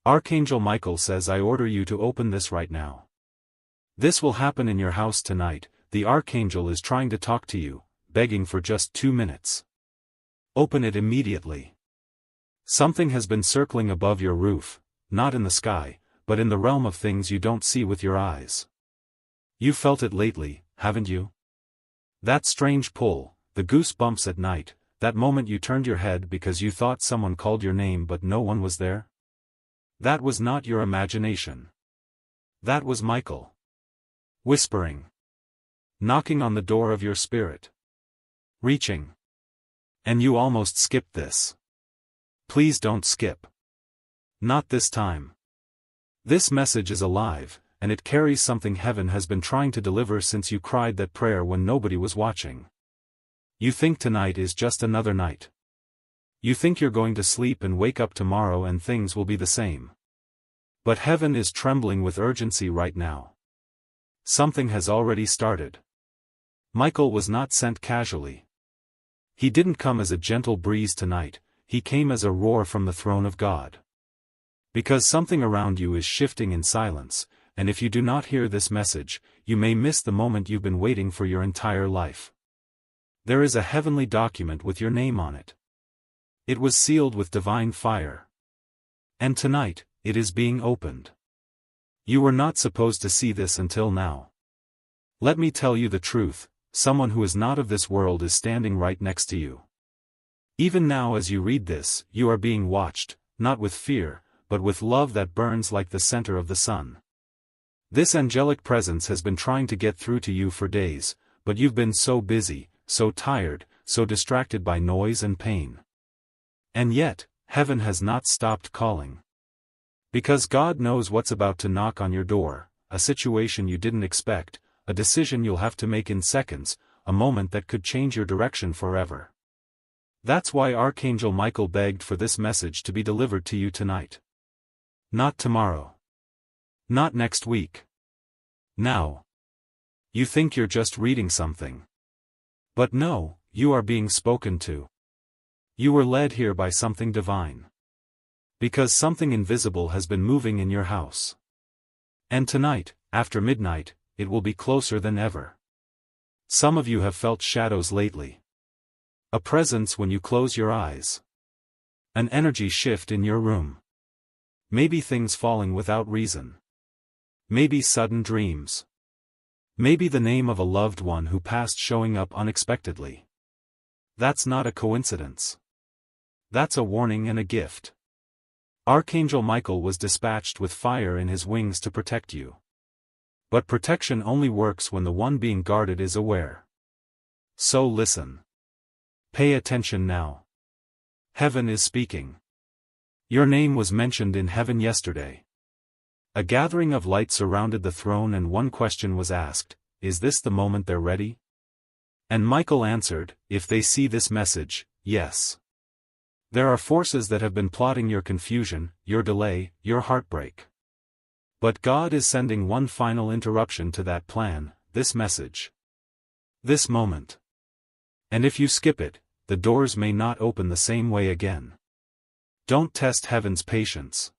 Archangel Michael says I order you to open this right now. This will happen in your house tonight. The Archangel is trying to talk to you, begging for just 2 minutes. Open it immediately. Something has been circling above your roof, not in the sky, but in the realm of things you don't see with your eyes. You felt it lately, haven't you? That strange pull, the goosebumps at night, that moment you turned your head because you thought someone called your name but no one was there? That was not your imagination. That was Michael. Whispering. Knocking on the door of your spirit. Reaching. And you almost skipped this. Please don't skip. Not this time. This message is alive, and it carries something heaven has been trying to deliver since you cried that prayer when nobody was watching. You think tonight is just another night. You think you're going to sleep and wake up tomorrow and things will be the same. But heaven is trembling with urgency right now. Something has already started. Michael was not sent casually. He didn't come as a gentle breeze tonight, he came as a roar from the throne of God. Because something around you is shifting in silence, and if you do not hear this message, you may miss the moment you've been waiting for your entire life. There is a heavenly document with your name on it. It was sealed with divine fire. And tonight, it is being opened. You were not supposed to see this until now. Let me tell you the truth, someone who is not of this world is standing right next to you. Even now as you read this, you are being watched, not with fear, but with love that burns like the center of the sun. This angelic presence has been trying to get through to you for days, but you've been so busy, so tired, so distracted by noise and pain. And yet, heaven has not stopped calling. Because God knows what's about to knock on your door, a situation you didn't expect, a decision you'll have to make in seconds, a moment that could change your direction forever. That's why Archangel Michael begged for this message to be delivered to you tonight. Not tomorrow. Not next week. Now. You think you're just reading something. But no, you are being spoken to. You were led here by something divine. Because something invisible has been moving in your house. And tonight, after midnight, it will be closer than ever. Some of you have felt shadows lately. A presence when you close your eyes. An energy shift in your room. Maybe things falling without reason. Maybe sudden dreams. Maybe the name of a loved one who passed showing up unexpectedly. That's not a coincidence. That's a warning and a gift. Archangel Michael was dispatched with fire in his wings to protect you. But protection only works when the one being guarded is aware. So listen. Pay attention now. Heaven is speaking. Your name was mentioned in heaven yesterday. A gathering of light surrounded the throne and one question was asked, is this the moment they're ready? And Michael answered, if they see this message, yes. There are forces that have been plotting your confusion, your delay, your heartbreak. But God is sending one final interruption to that plan, this message. This moment. And if you skip it, the doors may not open the same way again. Don't test heaven's patience.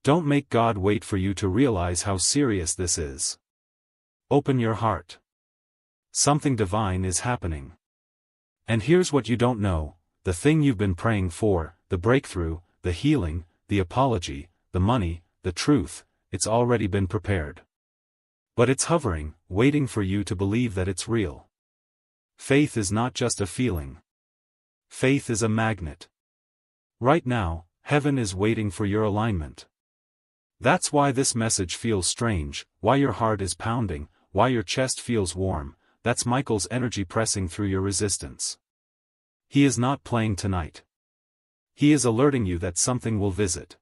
Don't make God wait for you to realize how serious this is. Open your heart. Something divine is happening. And here's what you don't know, the thing you've been praying for, the breakthrough, the healing, the apology, the money, the truth, it's already been prepared. But it's hovering, waiting for you to believe that it's real. Faith is not just a feeling. Faith is a magnet. Right now, heaven is waiting for your alignment. That's why this message feels strange, why your heart is pounding, why your chest feels warm, that's Michael's energy pressing through your resistance. He is not playing tonight. He is alerting you that something will visit.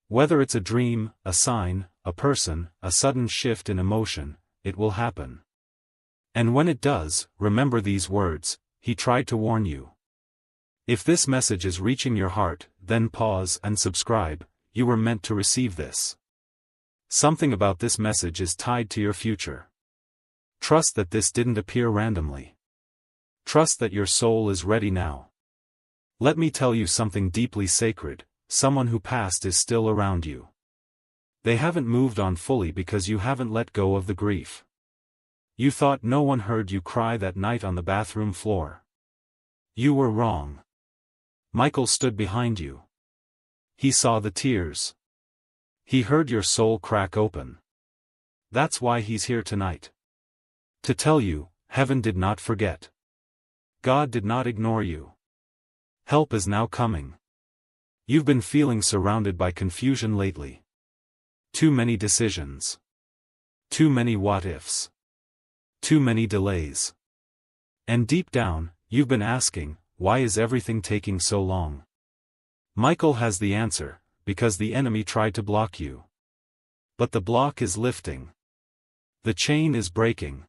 Whether it's a dream, a sign, a person, a sudden shift in emotion, it will happen. And when it does, remember these words, he tried to warn you. If this message is reaching your heart, then pause and subscribe, you were meant to receive this. Something about this message is tied to your future. Trust that this didn't appear randomly. Trust that your soul is ready now. Let me tell you something deeply sacred, someone who passed is still around you. They haven't moved on fully because you haven't let go of the grief. You thought no one heard you cry that night on the bathroom floor. You were wrong. Michael stood behind you. He saw the tears. He heard your soul crack open. That's why he's here tonight. To tell you, heaven did not forget. God did not ignore you. Help is now coming. You've been feeling surrounded by confusion lately. Too many decisions. Too many what-ifs. Too many delays. And deep down, you've been asking, why is everything taking so long? Michael has the answer, because the enemy tried to block you. But the block is lifting. The chain is breaking.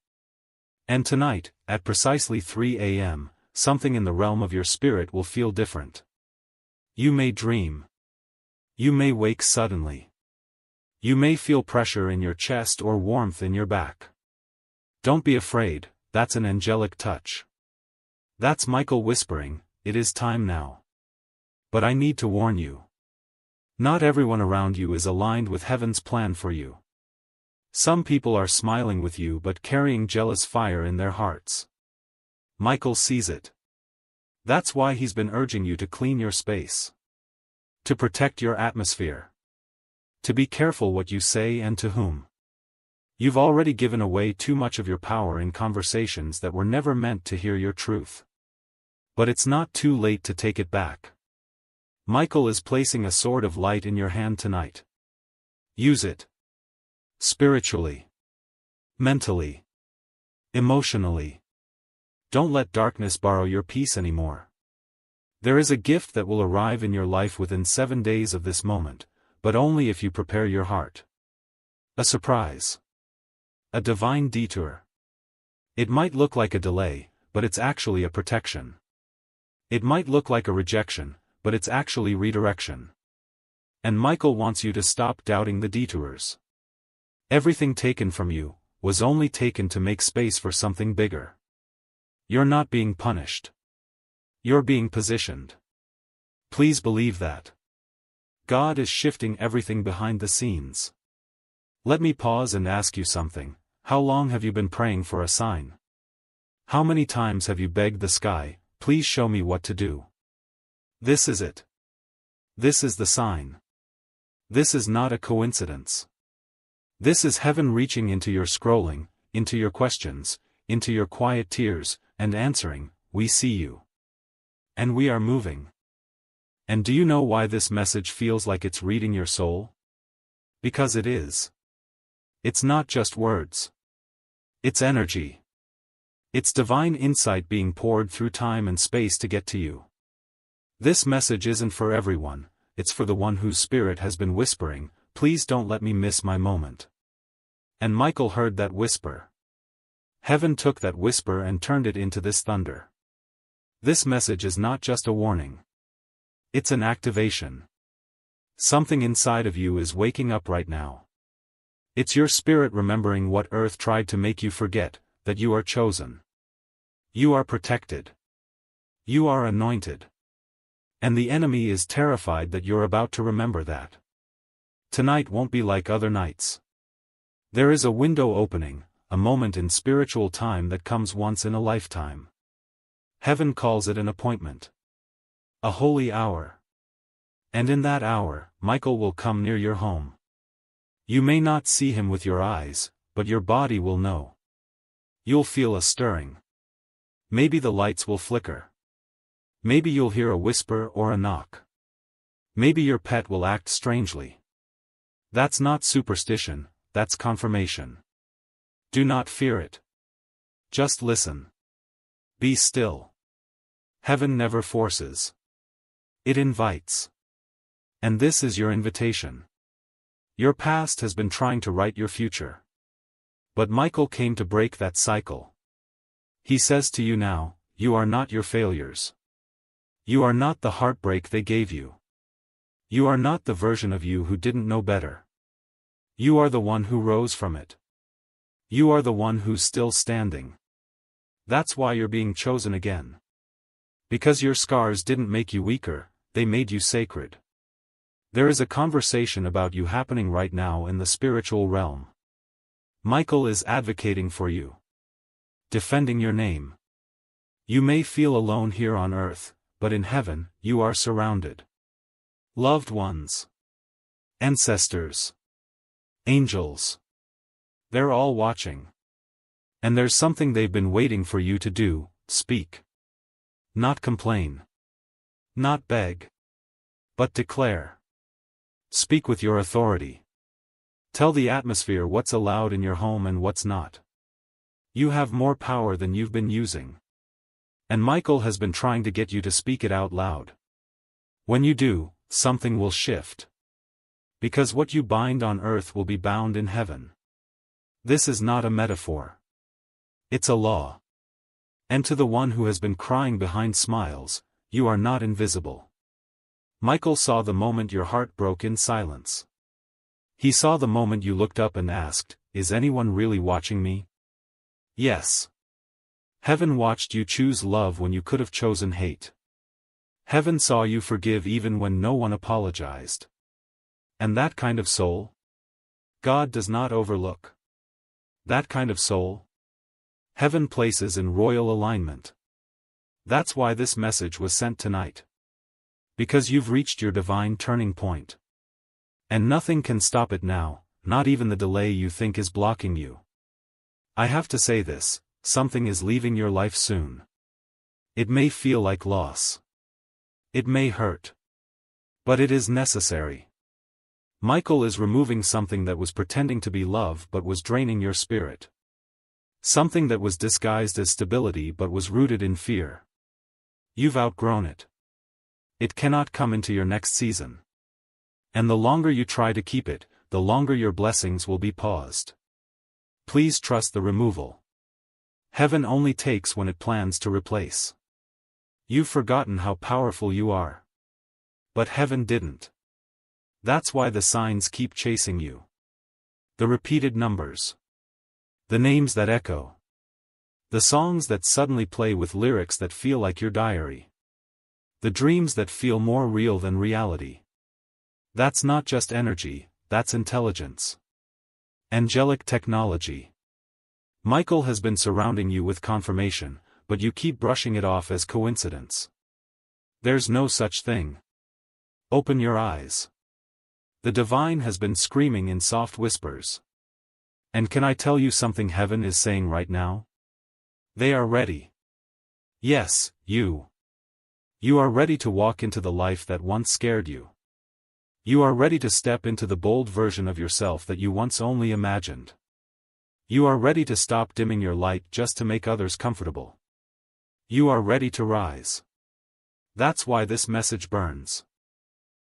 And tonight, at precisely 3 a.m., something in the realm of your spirit will feel different. You may dream. You may wake suddenly. You may feel pressure in your chest or warmth in your back. Don't be afraid, that's an angelic touch. That's Michael whispering, it is time now. But I need to warn you. Not everyone around you is aligned with heaven's plan for you. Some people are smiling with you but carrying jealous fire in their hearts. Michael sees it. That's why he's been urging you to clean your space. To protect your atmosphere. To be careful what you say and to whom. You've already given away too much of your power in conversations that were never meant to hear your truth. But it's not too late to take it back. Michael is placing a sword of light in your hand tonight. Use it. Spiritually. Mentally. Emotionally. Don't let darkness borrow your peace anymore. There is a gift that will arrive in your life within 7 days of this moment, but only if you prepare your heart. A surprise. A divine detour. It might look like a delay, but it's actually a protection. It might look like a rejection, but it's actually redirection. And Michael wants you to stop doubting the detours. Everything taken from you was only taken to make space for something bigger. You're not being punished. You're being positioned. Please believe that. God is shifting everything behind the scenes. Let me pause and ask you something. How long have you been praying for a sign? How many times have you begged the sky, please show me what to do? This is it. This is the sign. This is not a coincidence. This is heaven reaching into your scrolling, into your questions, into your quiet tears, and answering, we see you. And we are moving. And do you know why this message feels like it's reading your soul? Because it is. It's not just words. It's energy. It's divine insight being poured through time and space to get to you. This message isn't for everyone, it's for the one whose spirit has been whispering, please don't let me miss my moment. And Michael heard that whisper. Heaven took that whisper and turned it into this thunder. This message is not just a warning. It's an activation. Something inside of you is waking up right now. It's your spirit remembering what Earth tried to make you forget, that you are chosen. You are protected. You are anointed. And the enemy is terrified that you're about to remember that. Tonight won't be like other nights. There is a window opening, a moment in spiritual time that comes once in a lifetime. Heaven calls it an appointment. A holy hour. And in that hour, Michael will come near your home. You may not see him with your eyes, but your body will know. You'll feel a stirring. Maybe the lights will flicker. Maybe you'll hear a whisper or a knock. Maybe your pet will act strangely. That's not superstition, that's confirmation. Do not fear it. Just listen. Be still. Heaven never forces. It invites. And this is your invitation. Your past has been trying to write your future. But Michael came to break that cycle. He says to you now, you are not your failures. You are not the heartbreak they gave you. You are not the version of you who didn't know better. You are the one who rose from it. You are the one who's still standing. That's why you're being chosen again. Because your scars didn't make you weaker, they made you sacred. There is a conversation about you happening right now in the spiritual realm. Michael is advocating for you, defending your name. You may feel alone here on earth, but in heaven, you are surrounded. Loved ones, ancestors, angels. They're all watching. And there's something they've been waiting for you to do: speak. Not complain. Not beg. But declare. Speak with your authority. Tell the atmosphere what's allowed in your home and what's not. You have more power than you've been using. And Michael has been trying to get you to speak it out loud. When you do, something will shift. Because what you bind on earth will be bound in heaven. This is not a metaphor. It's a law. And to the one who has been crying behind smiles, you are not invisible. Michael saw the moment your heart broke in silence. He saw the moment you looked up and asked, "Is anyone really watching me?" Yes. Heaven watched you choose love when you could have chosen hate. Heaven saw you forgive even when no one apologized. And that kind of soul? God does not overlook. That kind of soul? Heaven places in royal alignment. That's why this message was sent tonight. Because you've reached your divine turning point. And nothing can stop it now, not even the delay you think is blocking you. I have to say this: something is leaving your life soon. It may feel like loss. It may hurt. But it is necessary. Michael is removing something that was pretending to be love but was draining your spirit. Something that was disguised as stability but was rooted in fear. You've outgrown it. It cannot come into your next season. And the longer you try to keep it, the longer your blessings will be paused. Please trust the removal. Heaven only takes when it plans to replace. You've forgotten how powerful you are. But heaven didn't. That's why the signs keep chasing you. The repeated numbers. The names that echo. The songs that suddenly play with lyrics that feel like your diary. The dreams that feel more real than reality. That's not just energy, that's intelligence. Angelic technology. Michael has been surrounding you with confirmation, but you keep brushing it off as coincidence. There's no such thing. Open your eyes. The divine has been screaming in soft whispers. And can I tell you something heaven is saying right now? They are ready. Yes, you. You are ready to walk into the life that once scared you. You are ready to step into the bold version of yourself that you once only imagined. You are ready to stop dimming your light just to make others comfortable. You are ready to rise. That's why this message burns.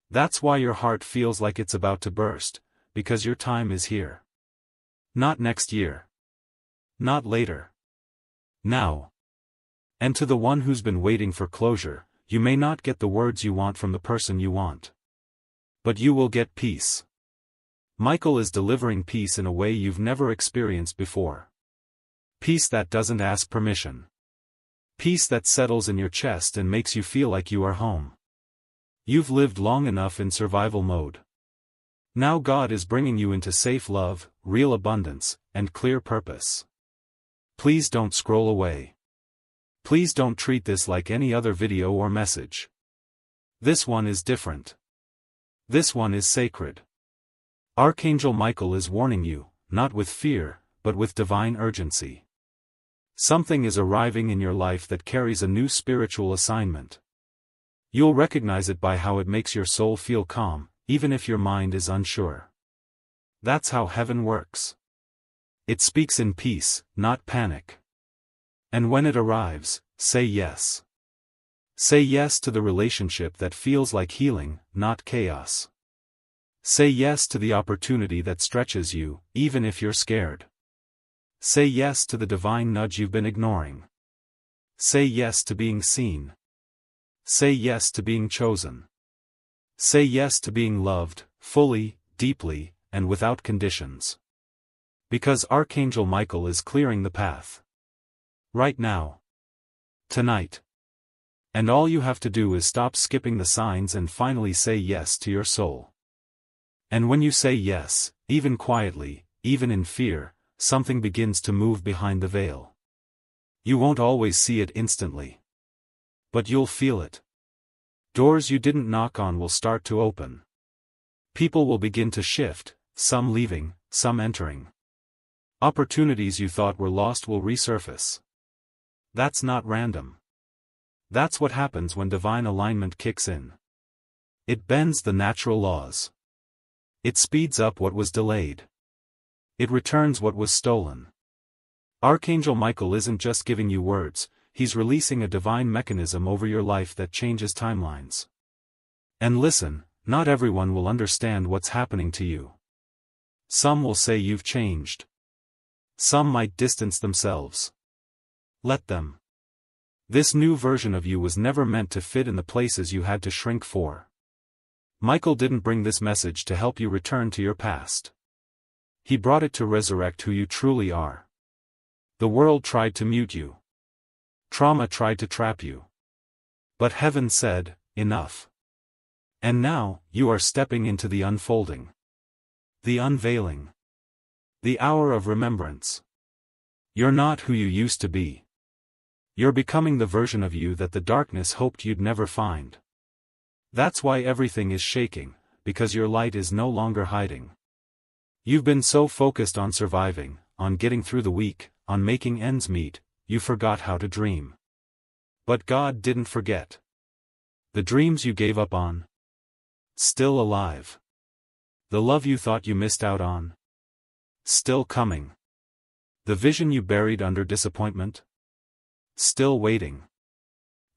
That's why your heart feels like it's about to burst, because your time is here. Not next year. Not later. Now. And to the one who's been waiting for closure, you may not get the words you want from the person you want. But you will get peace. Michael is delivering peace in a way you've never experienced before. Peace that doesn't ask permission. Peace that settles in your chest and makes you feel like you are home. You've lived long enough in survival mode. Now God is bringing you into safe love, real abundance, and clear purpose. Please don't scroll away. Please don't treat this like any other video or message. This one is different. This one is sacred. Archangel Michael is warning you, not with fear, but with divine urgency. Something is arriving in your life that carries a new spiritual assignment. You'll recognize it by how it makes your soul feel calm, even if your mind is unsure. That's how heaven works. It speaks in peace, not panic. And when it arrives, say yes. Say yes to the relationship that feels like healing, not chaos. Say yes to the opportunity that stretches you, even if you're scared. Say yes to the divine nudge you've been ignoring. Say yes to being seen. Say yes to being chosen. Say yes to being loved, fully, deeply, and without conditions. Because Archangel Michael is clearing the path. Right now. Tonight. And all you have to do is stop skipping the signs and finally say yes to your soul. And when you say yes, even quietly, even in fear, something begins to move behind the veil. You won't always see it instantly. But you'll feel it. Doors you didn't knock on will start to open. People will begin to shift, some leaving, some entering. Opportunities you thought were lost will resurface. That's not random. That's what happens when divine alignment kicks in. It bends the natural laws. It speeds up what was delayed. It returns what was stolen. Archangel Michael isn't just giving you words, he's releasing a divine mechanism over your life that changes timelines. And listen, not everyone will understand what's happening to you. Some will say you've changed. Some might distance themselves. Let them. This new version of you was never meant to fit in the places you had to shrink for. Michael didn't bring this message to help you return to your past. He brought it to resurrect who you truly are. The world tried to mute you. Trauma tried to trap you. But heaven said, enough. And now, you are stepping into the unfolding. The unveiling. The hour of remembrance. You're not who you used to be. You're becoming the version of you that the darkness hoped you'd never find. That's why everything is shaking, because your light is no longer hiding. You've been so focused on surviving, on getting through the week, on making ends meet, you forgot how to dream. But God didn't forget. The dreams you gave up on. Still alive. The love you thought you missed out on. Still coming. The vision you buried under disappointment. Still waiting.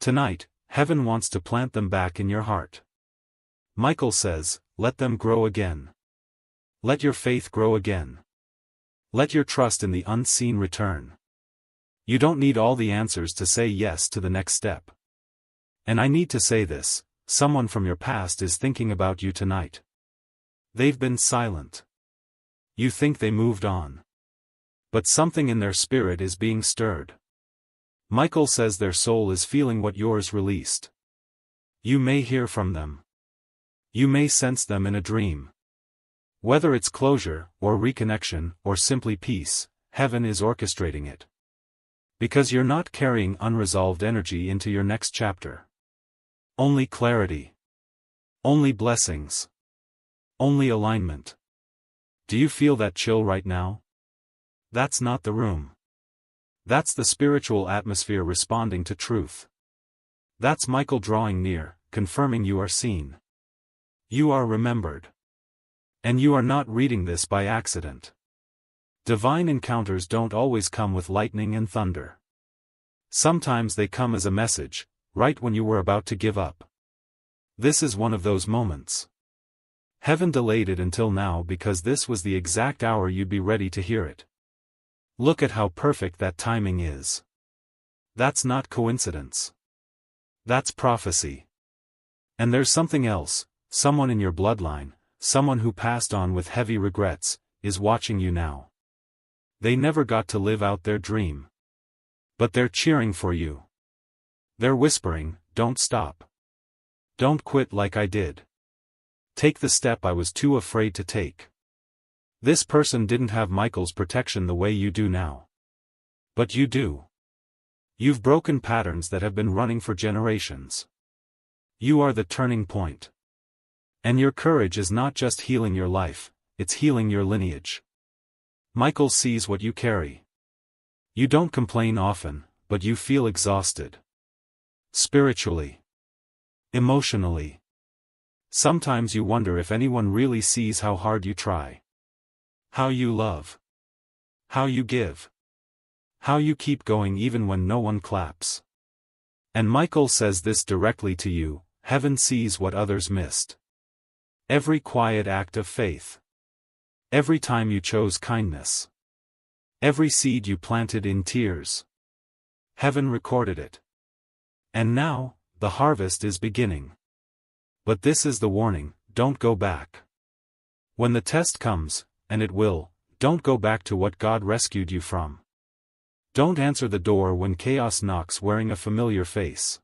Tonight, heaven wants to plant them back in your heart. Michael says, let them grow again. Let your faith grow again. Let your trust in the unseen return. You don't need all the answers to say yes to the next step. And I need to say this, someone from your past is thinking about you tonight. They've been silent. You think they moved on. But something in their spirit is being stirred. Michael says their soul is feeling what yours released. You may hear from them. You may sense them in a dream. Whether it's closure, or reconnection, or simply peace, heaven is orchestrating it. Because you're not carrying unresolved energy into your next chapter. Only clarity. Only blessings. Only alignment. Do you feel that chill right now? That's not the room. That's the spiritual atmosphere responding to truth. That's Michael drawing near, confirming you are seen. You are remembered. And you are not reading this by accident. Divine encounters don't always come with lightning and thunder. Sometimes they come as a message, right when you were about to give up. This is one of those moments. Heaven delayed it until now because this was the exact hour you'd be ready to hear it. Look at how perfect that timing is. That's not coincidence. That's prophecy. And there's something else, someone in your bloodline, someone who passed on with heavy regrets, is watching you now. They never got to live out their dream. But they're cheering for you. They're whispering, don't stop. Don't quit like I did. Take the step I was too afraid to take. This person didn't have Michael's protection the way you do now. But you do. You've broken patterns that have been running for generations. You are the turning point. And your courage is not just healing your life, it's healing your lineage. Michael sees what you carry. You don't complain often, but you feel exhausted. Spiritually. Emotionally. Sometimes you wonder if anyone really sees how hard you try. How you love. How you give. How you keep going even when no one claps. And Michael says this directly to you, heaven sees what others missed. Every quiet act of faith. Every time you chose kindness. Every seed you planted in tears. Heaven recorded it. And now, the harvest is beginning. But this is the warning, don't go back. When the test comes, and it will, don't go back to what God rescued you from. Don't answer the door when chaos knocks wearing a familiar face.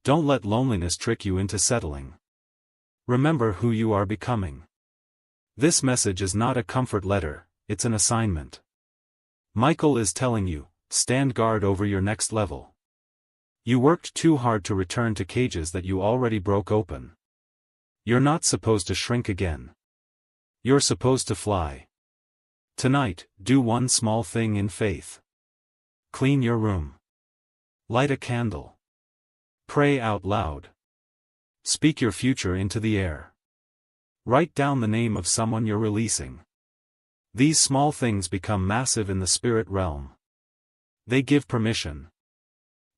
Don't let loneliness trick you into settling. Remember who you are becoming. This message is not a comfort letter, it's an assignment. Michael is telling you, stand guard over your next level. You worked too hard to return to cages that you already broke open. You're not supposed to shrink again. You're supposed to fly. Tonight, do one small thing in faith. Clean your room. Light a candle. Pray out loud. Speak your future into the air. Write down the name of someone you're releasing. These small things become massive in the spirit realm. They give permission.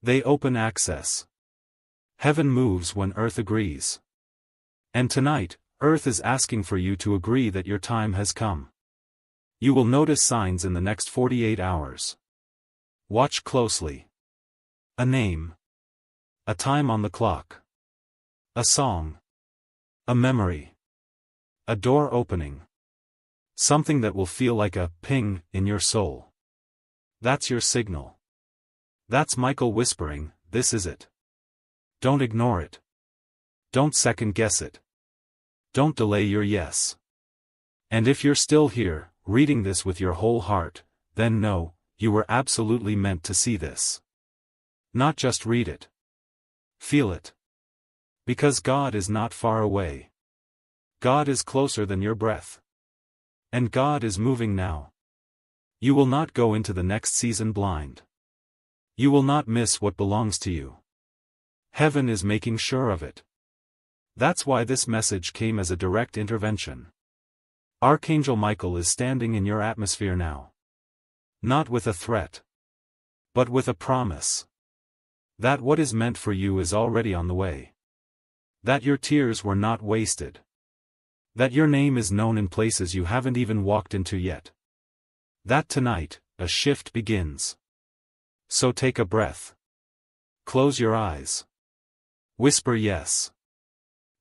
They open access. Heaven moves when earth agrees. And tonight, earth is asking for you to agree that your time has come. You will notice signs in the next 48 hours. Watch closely. A name. A time on the clock. A song. A memory. A door opening. Something that will feel like a ping in your soul. That's your signal. That's Michael whispering, this is it. Don't ignore it. Don't second guess it. Don't delay your yes. And if you're still here, reading this with your whole heart, then know, you were absolutely meant to see this. Not just read it. Feel it. Because God is not far away. God is closer than your breath. And God is moving now. You will not go into the next season blind. You will not miss what belongs to you. Heaven is making sure of it. That's why this message came as a direct intervention. Archangel Michael is standing in your atmosphere now. Not with a threat. But with a promise. That what is meant for you is already on the way. That your tears were not wasted. That your name is known in places you haven't even walked into yet. That tonight, a shift begins. So take a breath. Close your eyes. Whisper yes.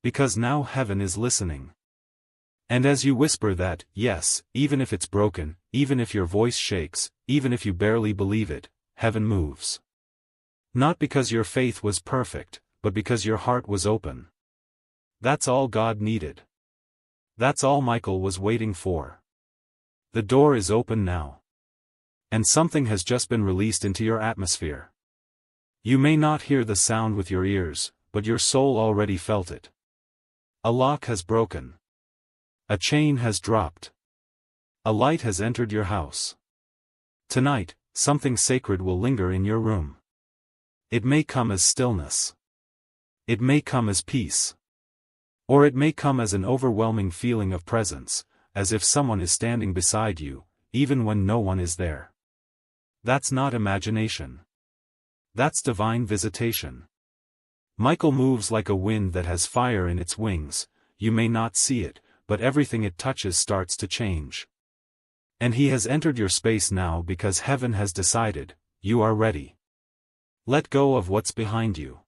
Because now heaven is listening. And as you whisper that, yes, even if it's broken, even if your voice shakes, even if you barely believe it, heaven moves. Not because your faith was perfect, but because your heart was open. That's all God needed. That's all Michael was waiting for. The door is open now. And something has just been released into your atmosphere. You may not hear the sound with your ears, but your soul already felt it. A lock has broken. A chain has dropped. A light has entered your house. Tonight, something sacred will linger in your room. It may come as stillness. It may come as peace. Or it may come as an overwhelming feeling of presence, as if someone is standing beside you, even when no one is there. That's not imagination. That's divine visitation. Michael moves like a wind that has fire in its wings. You may not see it, but everything it touches starts to change. And he has entered your space now because heaven has decided, you are ready. Let go of what's behind you.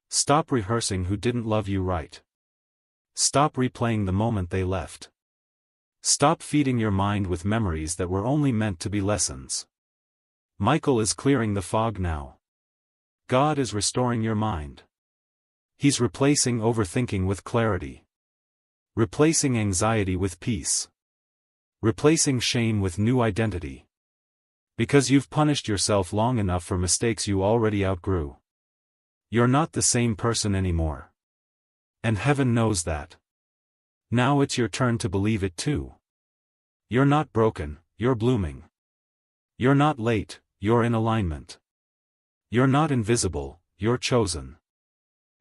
Stop rehearsing who didn't love you right. Stop replaying the moment they left. Stop feeding your mind with memories that were only meant to be lessons. Michael is clearing the fog now. God is restoring your mind. He's replacing overthinking with clarity. Replacing anxiety with peace. Replacing shame with new identity. Because you've punished yourself long enough for mistakes you already outgrew. You're not the same person anymore. And heaven knows that. Now it's your turn to believe it too. You're not broken, you're blooming. You're not late, you're in alignment. You're not invisible, you're chosen.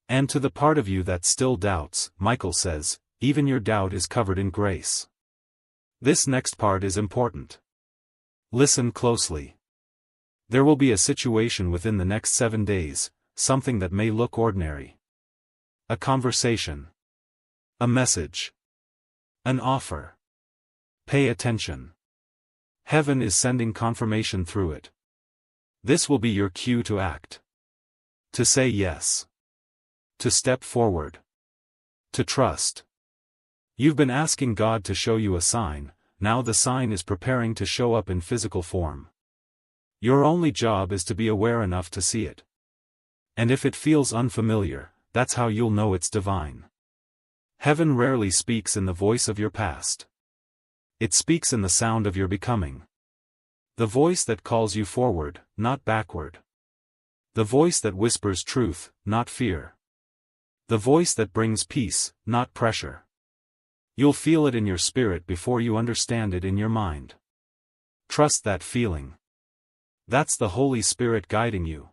And to the part of you that still doubts, Michael says, even your doubt is covered in grace. This next part is important. Listen closely. There will be a situation within the next 7 days, something that may look ordinary. A conversation. A message. An offer. Pay attention. Heaven is sending confirmation through it. This will be your cue to act. To say yes. To step forward. To trust. You've been asking God to show you a sign, now the sign is preparing to show up in physical form. Your only job is to be aware enough to see it. And if it feels unfamiliar, that's how you'll know it's divine. Heaven rarely speaks in the voice of your past. It speaks in the sound of your becoming. The voice that calls you forward, not backward. The voice that whispers truth, not fear. The voice that brings peace, not pressure. You'll feel it in your spirit before you understand it in your mind. Trust that feeling. That's the Holy Spirit guiding you.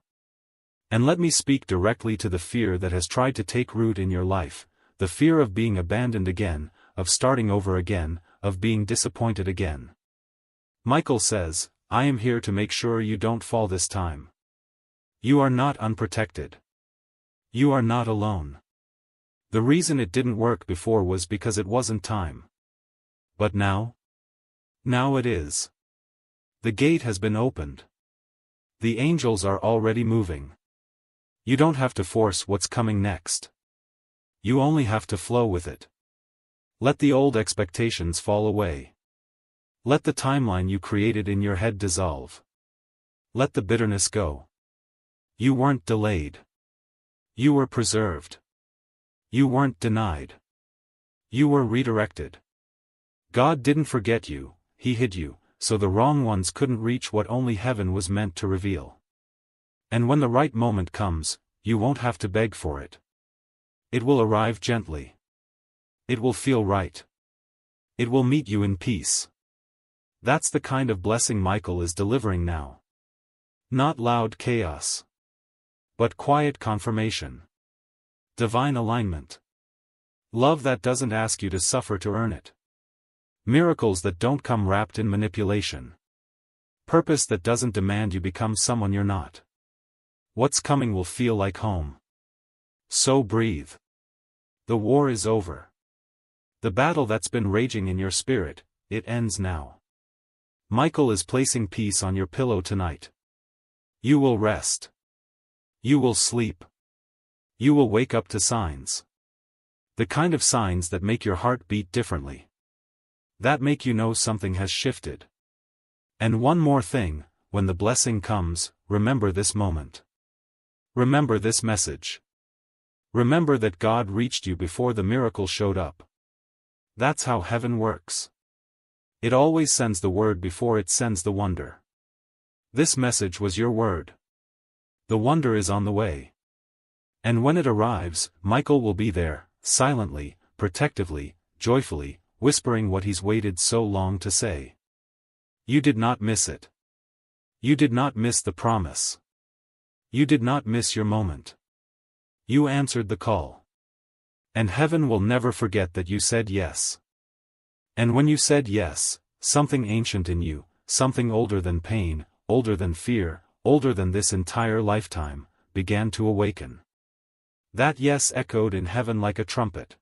And let me speak directly to the fear that has tried to take root in your life, the fear of being abandoned again, of starting over again, of being disappointed again. Michael says, I am here to make sure you don't fall this time. You are not unprotected. You are not alone. The reason it didn't work before was because it wasn't time. But now? Now it is. The gate has been opened. The angels are already moving. You don't have to force what's coming next. You only have to flow with it. Let the old expectations fall away. Let the timeline you created in your head dissolve. Let the bitterness go. You weren't delayed. You were preserved. You weren't denied. You were redirected. God didn't forget you, He hid you, so the wrong ones couldn't reach what only heaven was meant to reveal. And when the right moment comes, you won't have to beg for it. It will arrive gently. It will feel right. It will meet you in peace. That's the kind of blessing Michael is delivering now. Not loud chaos, but quiet confirmation. Divine alignment. Love that doesn't ask you to suffer to earn it. Miracles that don't come wrapped in manipulation. Purpose that doesn't demand you become someone you're not. What's coming will feel like home. So breathe. The war is over. The battle that's been raging in your spirit, it ends now. Michael is placing peace on your pillow tonight. You will rest. You will sleep. You will wake up to signs. The kind of signs that make your heart beat differently. That make you know something has shifted. And one more thing, when the blessing comes, remember this moment. Remember this message. Remember that God reached you before the miracle showed up. That's how heaven works. It always sends the word before it sends the wonder. This message was your word. The wonder is on the way. And when it arrives, Michael will be there, silently, protectively, joyfully, whispering what he's waited so long to say. You did not miss it. You did not miss the promise. You did not miss your moment. You answered the call. And heaven will never forget that you said yes. And when you said yes, something ancient in you, something older than pain, older than fear, older than this entire lifetime, began to awaken. That yes echoed in heaven like a trumpet.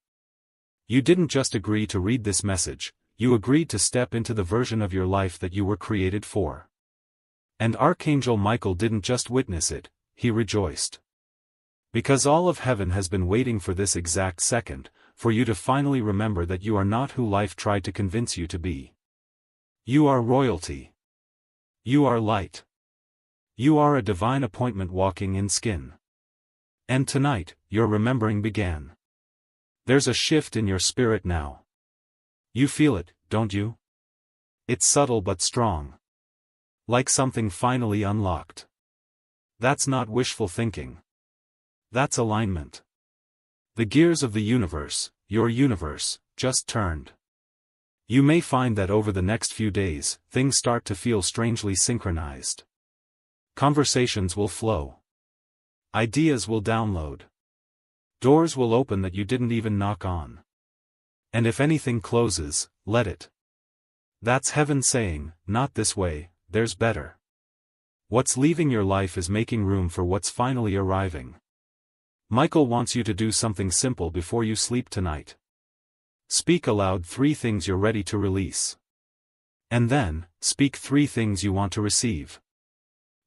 You didn't just agree to read this message, you agreed to step into the version of your life that you were created for. And Archangel Michael didn't just witness it, he rejoiced. Because all of heaven has been waiting for this exact second, for you to finally remember that you are not who life tried to convince you to be. You are royalty. You are light. You are a divine appointment walking in skin. And tonight, your remembering began. There's a shift in your spirit now. You feel it, don't you? It's subtle but strong. Like something finally unlocked. That's not wishful thinking. That's alignment. The gears of the universe, your universe, just turned. You may find that over the next few days, things start to feel strangely synchronized. Conversations will flow. Ideas will download. Doors will open that you didn't even knock on. And if anything closes, let it. That's heaven saying, not this way, there's better. What's leaving your life is making room for what's finally arriving. Michael wants you to do something simple before you sleep tonight. Speak aloud 3 things you're ready to release. And then, speak 3 things you want to receive.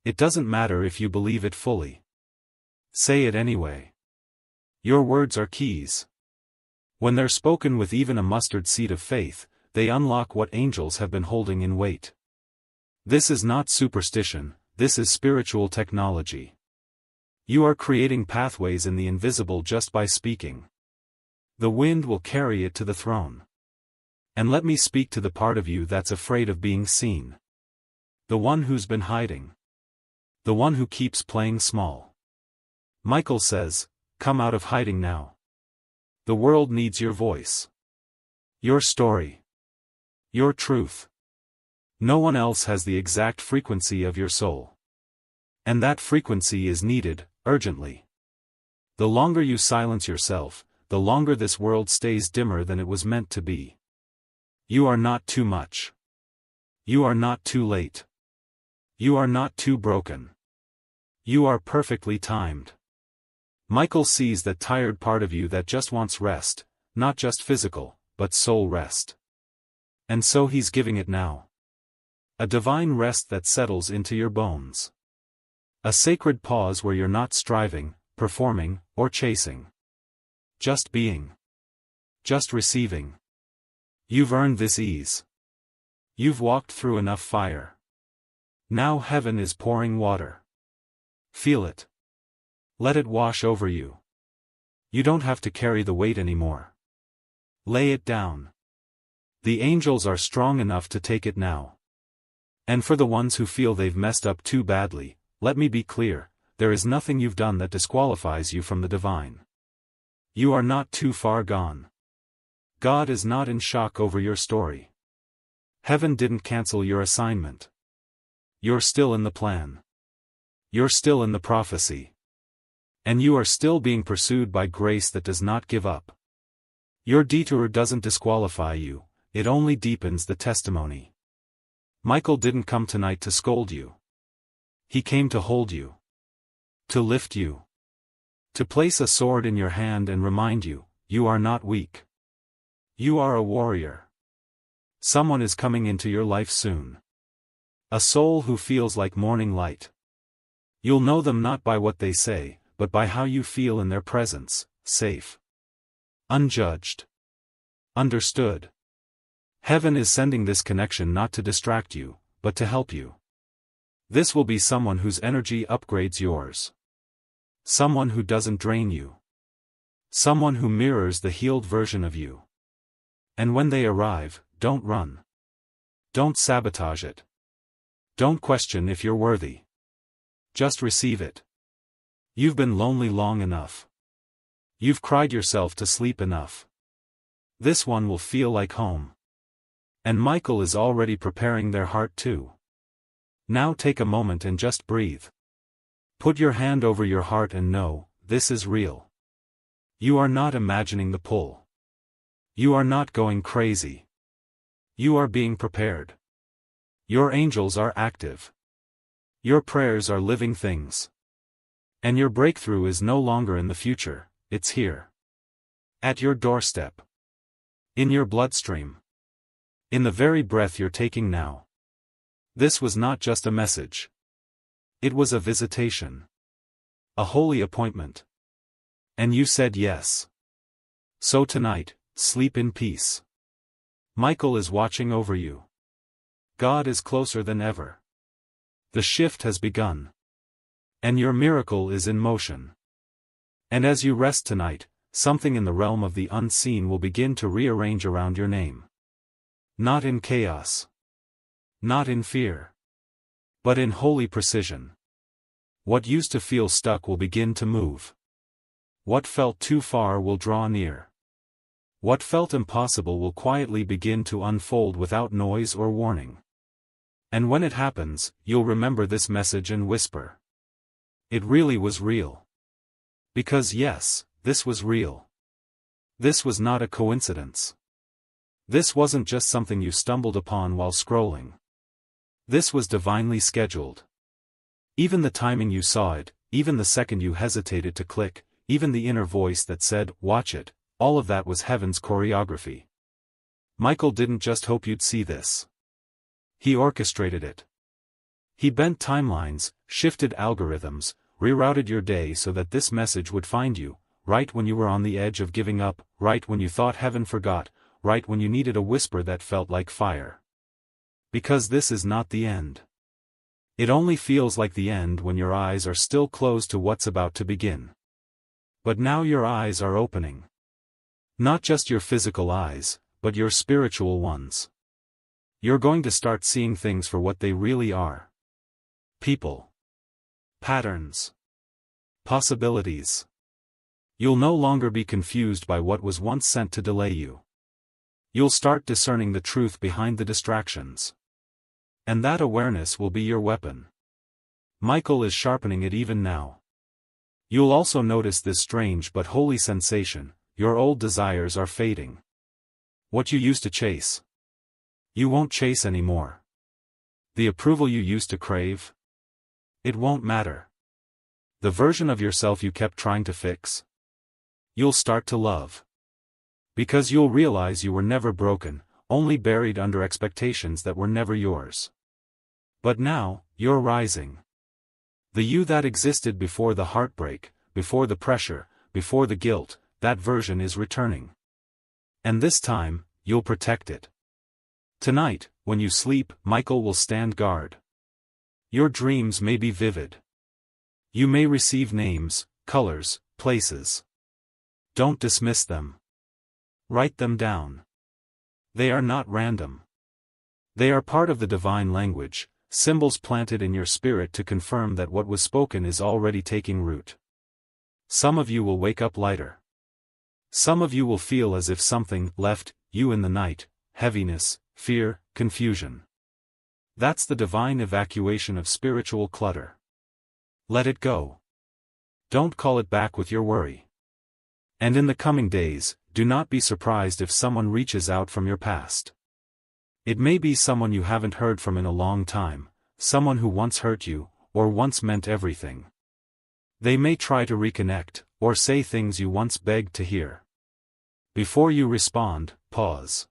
It doesn't matter if you believe it fully. Say it anyway. Your words are keys. When they're spoken with even a mustard seed of faith, they unlock what angels have been holding in wait. This is not superstition, this is spiritual technology. You are creating pathways in the invisible just by speaking. The wind will carry it to the throne. And let me speak to the part of you that's afraid of being seen. The one who's been hiding. The one who keeps playing small. Michael says, come out of hiding now. The world needs your voice. Your story. Your truth. No one else has the exact frequency of your soul. And that frequency is needed, urgently. The longer you silence yourself, the longer this world stays dimmer than it was meant to be. You are not too much. You are not too late. You are not too broken. You are perfectly timed. Michael sees that tired part of you that just wants rest, not just physical, but soul rest. And so he's giving it now. A divine rest that settles into your bones. A sacred pause where you're not striving, performing, or chasing. Just being. Just receiving. You've earned this ease. You've walked through enough fire. Now heaven is pouring water. Feel it. Let it wash over you. You don't have to carry the weight anymore. Lay it down. The angels are strong enough to take it now. And for the ones who feel they've messed up too badly, let me be clear, there is nothing you've done that disqualifies you from the divine. You are not too far gone. God is not in shock over your story. Heaven didn't cancel your assignment. You're still in the plan. You're still in the prophecy. And you are still being pursued by grace that does not give up. Your detour doesn't disqualify you, it only deepens the testimony. Michael didn't come tonight to scold you. He came to hold you. To lift you. To place a sword in your hand and remind you, you are not weak. You are a warrior. Someone is coming into your life soon. A soul who feels like morning light. You'll know them not by what they say, but by how you feel in their presence, safe. Unjudged. Understood. Heaven is sending this connection not to distract you, but to help you. This will be someone whose energy upgrades yours. Someone who doesn't drain you. Someone who mirrors the healed version of you. And when they arrive, don't run. Don't sabotage it. Don't question if you're worthy. Just receive it. You've been lonely long enough. You've cried yourself to sleep enough. This one will feel like home. And Michael is already preparing their heart too. Now take a moment and just breathe. Put your hand over your heart and know, this is real. You are not imagining the pull. You are not going crazy. You are being prepared. Your angels are active. Your prayers are living things. And your breakthrough is no longer in the future, it's here. At your doorstep. In your bloodstream. In the very breath you're taking now. This was not just a message. It was a visitation. A holy appointment. And you said yes. So tonight, sleep in peace. Michael is watching over you. God is closer than ever. The shift has begun. And your miracle is in motion. And as you rest tonight, something in the realm of the unseen will begin to rearrange around your name. Not in chaos. Not in fear. But in holy precision. What used to feel stuck will begin to move. What felt too far will draw near. What felt impossible will quietly begin to unfold without noise or warning. And when it happens, you'll remember this message and whisper. It really was real. Because yes, this was real. This was not a coincidence. This wasn't just something you stumbled upon while scrolling. This was divinely scheduled. Even the timing you saw it, even the second you hesitated to click, even the inner voice that said, watch it, all of that was heaven's choreography. Michael didn't just hope you'd see this. He orchestrated it. He bent timelines, shifted algorithms, rerouted your day so that this message would find you, right when you were on the edge of giving up, right when you thought heaven forgot, right when you needed a whisper that felt like fire. Because this is not the end. It only feels like the end when your eyes are still closed to what's about to begin. But now your eyes are opening. Not just your physical eyes, but your spiritual ones. You're going to start seeing things for what they really are. People. Patterns. Possibilities. You'll no longer be confused by what was once sent to delay you. You'll start discerning the truth behind the distractions. And that awareness will be your weapon. Michael is sharpening it even now. You'll also notice this strange but holy sensation: your old desires are fading. What you used to chase, you won't chase anymore. The approval you used to crave, it won't matter. The version of yourself you kept trying to fix, you'll start to love. Because you'll realize you were never broken, only buried under expectations that were never yours. But now, you're rising. The you that existed before the heartbreak, before the pressure, before the guilt, that version is returning. And this time, you'll protect it. Tonight, when you sleep, Michael will stand guard. Your dreams may be vivid. You may receive names, colors, places. Don't dismiss them. Write them down. They are not random. They are part of the divine language, symbols planted in your spirit to confirm that what was spoken is already taking root. Some of you will wake up lighter. Some of you will feel as if something left you in the night: heaviness, fear, confusion. That's the divine evacuation of spiritual clutter. Let it go. Don't call it back with your worry. And in the coming days, do not be surprised if someone reaches out from your past. It may be someone you haven't heard from in a long time, someone who once hurt you, or once meant everything. They may try to reconnect, or say things you once begged to hear. Before you respond, pause.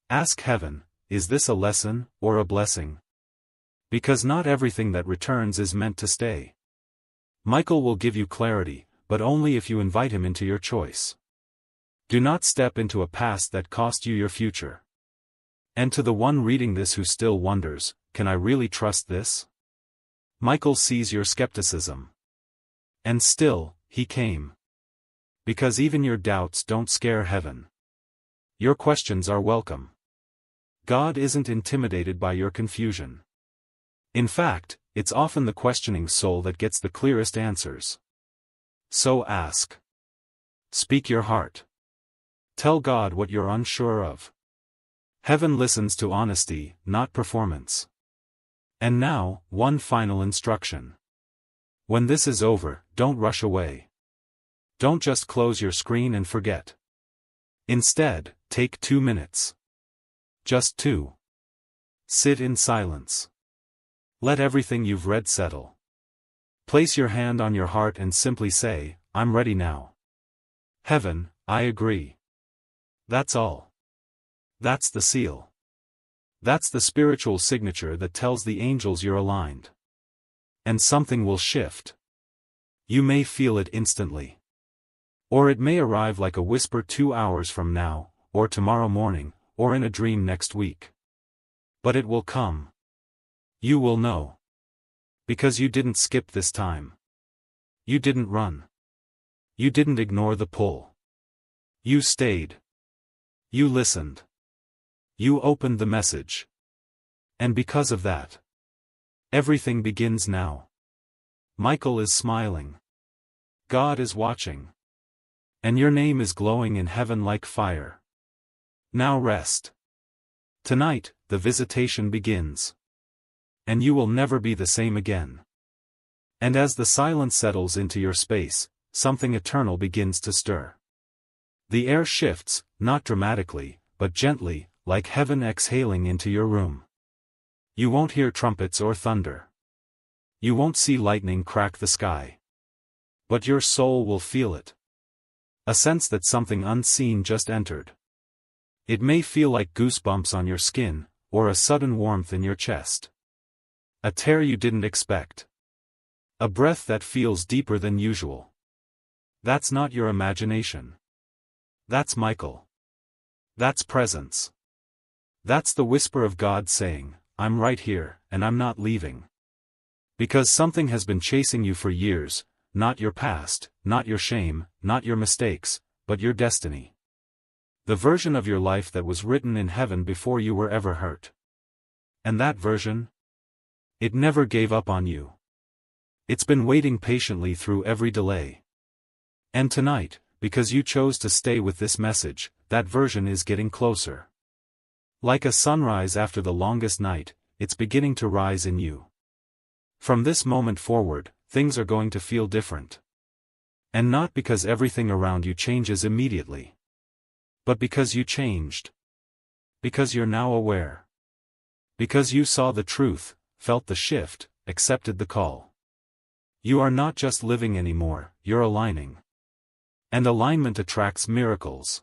Ask heaven, is this a lesson, or a blessing? Because not everything that returns is meant to stay. Michael will give you clarity, but only if you invite him into your choice. Do not step into a past that cost you your future. And to the one reading this who still wonders, can I really trust this? Michael sees your skepticism. And still, he came. Because even your doubts don't scare heaven. Your questions are welcome. God isn't intimidated by your confusion. In fact, it's often the questioning soul that gets the clearest answers. So ask. Speak your heart. Tell God what you're unsure of. Heaven listens to honesty, not performance. And now, one final instruction. When this is over, don't rush away. Don't just close your screen and forget. Instead, take 2 minutes. Just 2. Sit in silence. Let everything you've read settle. Place your hand on your heart and simply say, I'm ready now. Heaven, I agree. That's all. That's the seal. That's the spiritual signature that tells the angels you're aligned. And something will shift. You may feel it instantly. Or it may arrive like a whisper 2 hours from now, or tomorrow morning, or in a dream next week. But it will come. You will know. Because you didn't skip this time. You didn't run. You didn't ignore the pull. You stayed. You listened. You opened the message. And because of that, everything begins now. Michael is smiling. God is watching. And your name is glowing in heaven like fire. Now rest. Tonight, the visitation begins. And you will never be the same again. And as the silence settles into your space, something eternal begins to stir. The air shifts, not dramatically, but gently, like heaven exhaling into your room. You won't hear trumpets or thunder. You won't see lightning crack the sky. But your soul will feel it. A sense that something unseen just entered. It may feel like goosebumps on your skin, or a sudden warmth in your chest. A tear you didn't expect. A breath that feels deeper than usual. That's not your imagination. That's Michael. That's presence. That's the whisper of God saying, I'm right here, and I'm not leaving. Because something has been chasing you for years, not your past, not your shame, not your mistakes, but your destiny. The version of your life that was written in heaven before you were ever hurt. And that version? It never gave up on you. It's been waiting patiently through every delay. And tonight, because you chose to stay with this message, that version is getting closer. Like a sunrise after the longest night, it's beginning to rise in you. From this moment forward, things are going to feel different. And not because everything around you changes immediately. But because you changed. Because you're now aware. Because you saw the truth, felt the shift, accepted the call. You are not just living anymore, you're aligning. And alignment attracts miracles.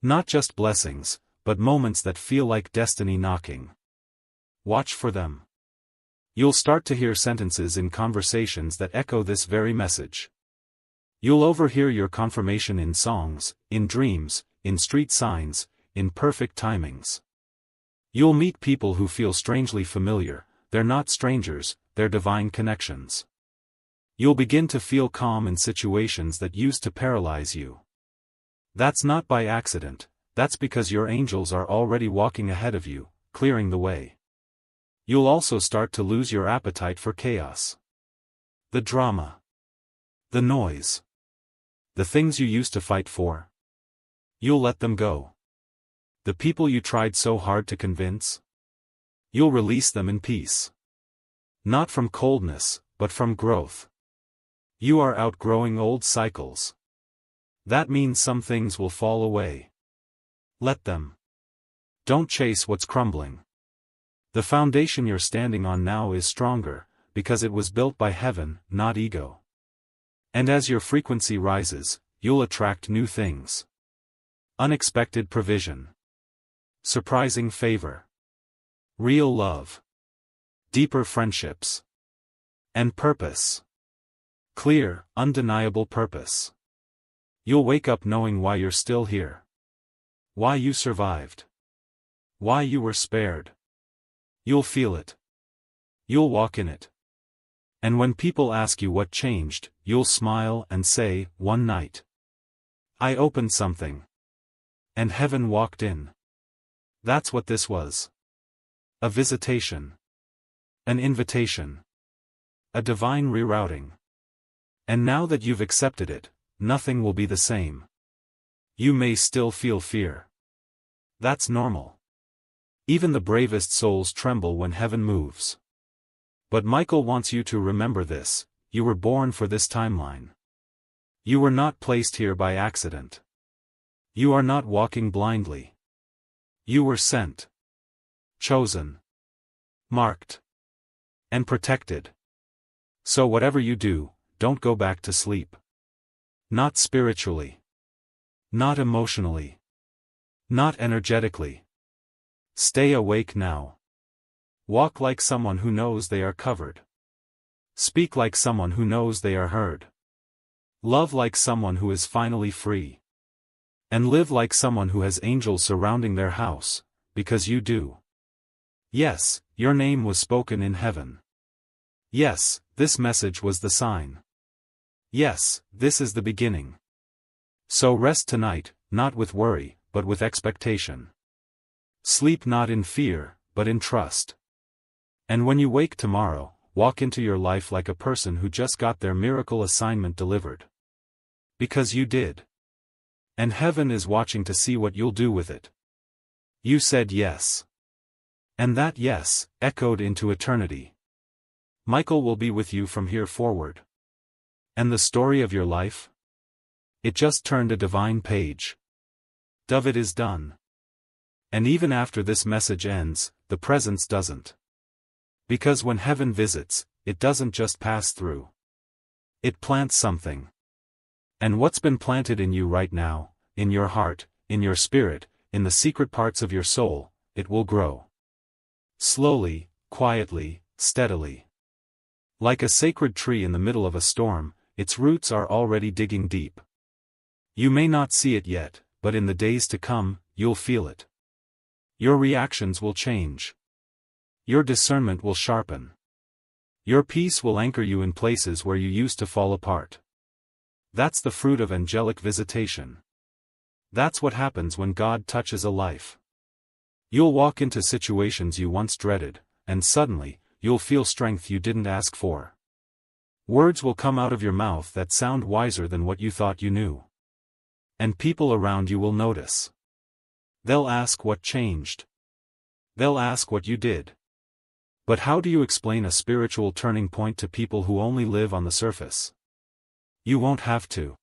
Not just blessings, but moments that feel like destiny knocking. Watch for them. You'll start to hear sentences in conversations that echo this very message. You'll overhear your confirmation in songs, in dreams, in street signs, in perfect timings. You'll meet people who feel strangely familiar. They're not strangers, they're divine connections. You'll begin to feel calm in situations that used to paralyze you. That's not by accident, that's because your angels are already walking ahead of you, clearing the way. You'll also start to lose your appetite for chaos. The drama. The noise. The things you used to fight for. You'll let them go. The people you tried so hard to convince. You'll release them in peace. Not from coldness, but from growth. You are outgrowing old cycles. That means some things will fall away. Let them. Don't chase what's crumbling. The foundation you're standing on now is stronger, because it was built by heaven, not ego. And as your frequency rises, you'll attract new things. Unexpected provision. Surprising favor. Real love. Deeper friendships. And purpose. Clear, undeniable purpose. You'll wake up knowing why you're still here. Why you survived. Why you were spared. You'll feel it. You'll walk in it. And when people ask you what changed, you'll smile and say, one night. I opened something. And heaven walked in. That's what this was. A visitation. An invitation. A divine rerouting. And now that you've accepted it, nothing will be the same. You may still feel fear. That's normal. Even the bravest souls tremble when heaven moves. But Michael wants you to remember this: you were born for this timeline. You were not placed here by accident. You are not walking blindly. You were sent. Chosen. Marked. And protected. So whatever you do, don't go back to sleep. Not spiritually. Not emotionally. Not energetically. Stay awake now. Walk like someone who knows they are covered. Speak like someone who knows they are heard. Love like someone who is finally free. And live like someone who has angels surrounding their house, because you do. Yes, your name was spoken in heaven. Yes, this message was the sign. Yes, this is the beginning. So rest tonight, not with worry, but with expectation. Sleep not in fear, but in trust. And when you wake tomorrow, walk into your life like a person who just got their miracle assignment delivered. Because you did. And heaven is watching to see what you'll do with it. You said yes. And that yes echoed into eternity. Michael will be with you from here forward. And the story of your life? It just turned a divine page. It is done. And even after this message ends, the presence doesn't. Because when heaven visits, it doesn't just pass through. It plants something. And what's been planted in you right now, in your heart, in your spirit, in the secret parts of your soul, it will grow. Slowly, quietly, steadily. Like a sacred tree in the middle of a storm, its roots are already digging deep. You may not see it yet, but in the days to come, you'll feel it. Your reactions will change. Your discernment will sharpen. Your peace will anchor you in places where you used to fall apart. That's the fruit of angelic visitation. That's what happens when God touches a life. You'll walk into situations you once dreaded, and suddenly, you'll feel strength you didn't ask for. Words will come out of your mouth that sound wiser than what you thought you knew. And people around you will notice. They'll ask what changed. They'll ask what you did. But how do you explain a spiritual turning point to people who only live on the surface? You won't have to.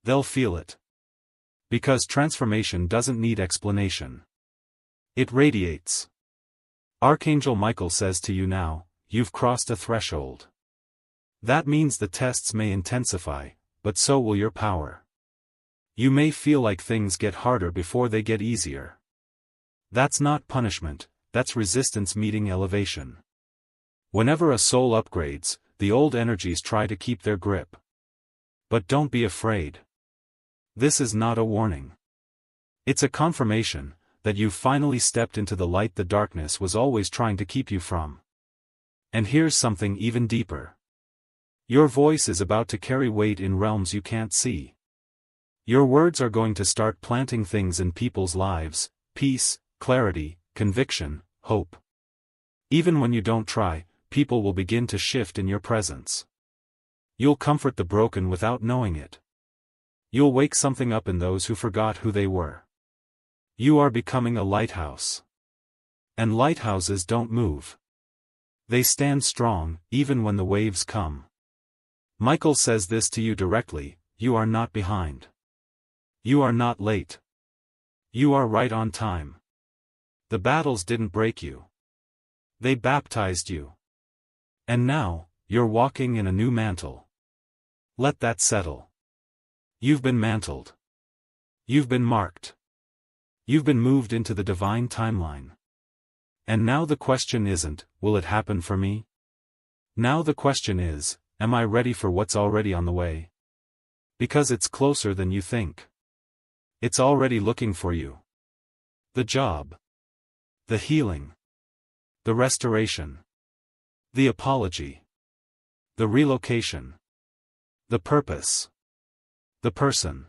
They'll feel it. Because transformation doesn't need explanation. It radiates. Archangel Michael says to you now, you've crossed a threshold. That means the tests may intensify, but so will your power. You may feel like things get harder before they get easier. That's not punishment, that's resistance meeting elevation. Whenever a soul upgrades, the old energies try to keep their grip. But don't be afraid. This is not a warning. It's a confirmation that you've finally stepped into the light the darkness was always trying to keep you from. And here's something even deeper. Your voice is about to carry weight in realms you can't see. Your words are going to start planting things in people's lives: peace, clarity, conviction, hope. Even when you don't try, people will begin to shift in your presence. You'll comfort the broken without knowing it. You'll wake something up in those who forgot who they were. You are becoming a lighthouse. And lighthouses don't move. They stand strong, even when the waves come. Michael says this to you directly: you are not behind. You are not late. You are right on time. The battles didn't break you. They baptized you. And now, you're walking in a new mantle. Let that settle. You've been mantled. You've been marked. You've been moved into the divine timeline. And now the question isn't, will it happen for me? Now the question is, am I ready for what's already on the way? Because it's closer than you think. It's already looking for you. The job. The healing. The restoration. The apology. The relocation. The purpose. The person.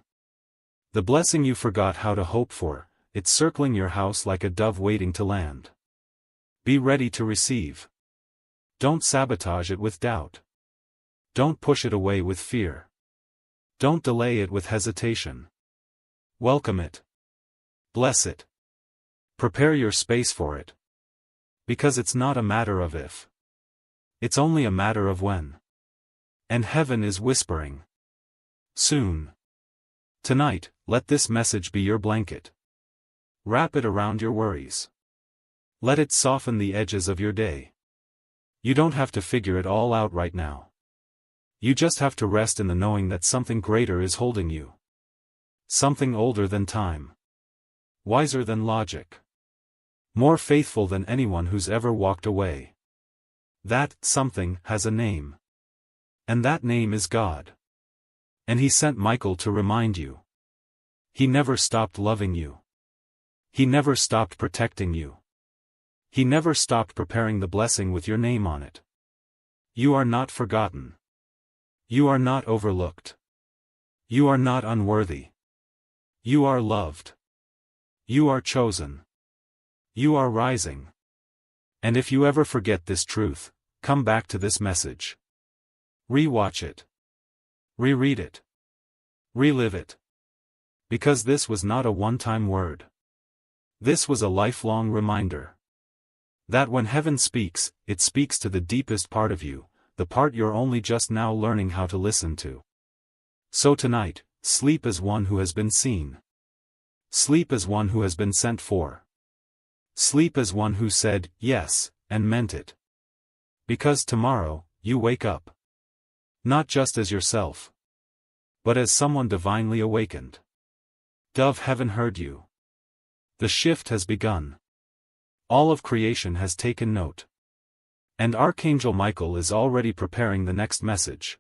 The blessing you forgot how to hope for, it's circling your house like a dove waiting to land. Be ready to receive. Don't sabotage it with doubt. Don't push it away with fear. Don't delay it with hesitation. Welcome it. Bless it. Prepare your space for it. Because it's not a matter of if. It's only a matter of when. And heaven is whispering. Soon. Tonight, let this message be your blanket. Wrap it around your worries. Let it soften the edges of your day. You don't have to figure it all out right now. You just have to rest in the knowing that something greater is holding you. Something older than time. Wiser than logic. More faithful than anyone who's ever walked away. That something has a name. And that name is God. And He sent Michael to remind you. He never stopped loving you. He never stopped protecting you. He never stopped preparing the blessing with your name on it. You are not forgotten. You are not overlooked. You are not unworthy. You are loved. You are chosen. You are rising. And if you ever forget this truth, come back to this message. Re-watch it. Reread it. Relive it. Because this was not a one-time word. This was a lifelong reminder. That when heaven speaks, it speaks to the deepest part of you, the part you're only just now learning how to listen to. So tonight, sleep as one who has been seen. Sleep as one who has been sent for. Sleep as one who said, yes, and meant it. Because tomorrow, you wake up. Not just as yourself. But as someone divinely awakened. Dove heaven heard you. The shift has begun. All of creation has taken note. And Archangel Michael is already preparing the next message.